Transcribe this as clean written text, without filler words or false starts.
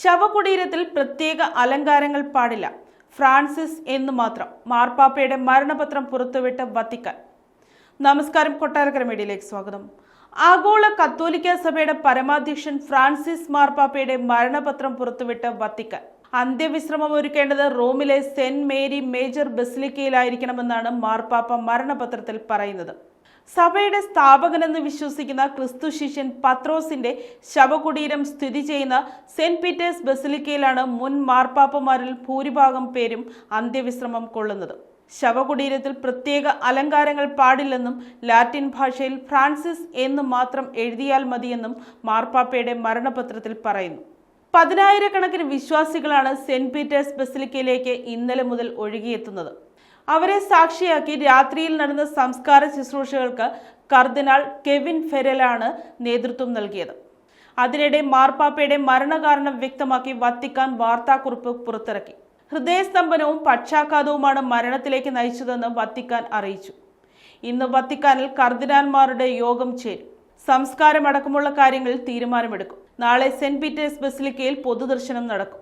ശവകുടീരത്തിൽ പ്രത്യേക അലങ്കാരങ്ങൾ പാടില്ല. ഫ്രാൻസിസ് എന്ന് മാത്രം. മാർപ്പാപ്പയുടെ മരണപത്രം പുറത്തുവിട്ട വത്തിക്കാൻ. നമസ്കാരം, കൊട്ടാരക്കര മീഡിയയിലേക്ക് സ്വാഗതം. ആഗോള കത്തോലിക്ക സഭയുടെ പരമാധ്യക്ഷൻ ഫ്രാൻസിസ് മാർപ്പാപ്പയുടെ മരണപത്രം പുറത്തുവിട്ട വത്തിക്കാൻ. അന്ത്യവിശ്രമം ഒരുക്കേണ്ടത് റോമിലെ സെന്റ് മേരി മേജർ ബസിലിക്കയിലായിരിക്കണമെന്നാണ് മാർപ്പാപ്പ മരണപത്രത്തിൽ പറയുന്നത്. സഭയുടെ സ്ഥാപകനെന്ന് വിശ്വസിക്കുന്ന ക്രിസ്തു ശിഷ്യൻ പത്രോസിന്റെ ശവകുടീരം സ്ഥിതി ചെയ്യുന്ന സെന്റ് പീറ്റേഴ്സ് ബസിലിക്കയിലാണ് മുൻ മാർപ്പാപ്പമാരിൽ ഭൂരിഭാഗം പേരും അന്ത്യവിശ്രമം കൊള്ളുന്നത്. ശവകുടീരത്തിൽ പ്രത്യേക അലങ്കാരങ്ങൾ പാടില്ലെന്നും ലാറ്റിൻ ഭാഷയിൽ ഫ്രാൻസിസ് എന്ന് മാത്രം എഴുതിയാൽ മതിയെന്നും മാർപ്പാപ്പയുടെ മരണപത്രത്തിൽ പറയുന്നു. 10,000-കണക്കിന് വിശ്വാസികളാണ് സെന്റ് പീറ്റേഴ്സ് ബസിലിക്കയിലേക്ക് ഇന്നലെ മുതൽ ഒഴുകിയെത്തുന്നത്. അവരെ സാക്ഷിയാക്കി രാത്രിയിൽ നടന്ന സംസ്കാര ശുശ്രൂഷകൾക്ക് കർദിനാൾ കെവിൻ ഫെരലാണ് നേതൃത്വം നൽകിയത്. അതിനിടെ മാർപ്പാപ്പയുടെ മരണകാരണം വ്യക്തമാക്കി വത്തിക്കാൻ വാർത്താക്കുറിപ്പ് പുറത്തിറക്കി. ഹൃദയസ്തംഭനവും പക്ഷാഘാതവുമാണ് മരണത്തിലേക്ക് നയിച്ചതെന്ന് വത്തിക്കാൻ അറിയിച്ചു. ഇന്ന് വത്തിക്കാനിൽ കർദിനാൾമാരുടെ യോഗം ചേരും. സംസ്കാരമടക്കമുള്ള കാര്യങ്ങളിൽ തീരുമാനമെടുക്കും. നാളെ സെന്റ് പീറ്റേഴ്സ് ബസിലിക്കയിൽ പൊതുദർശനം നടക്കും.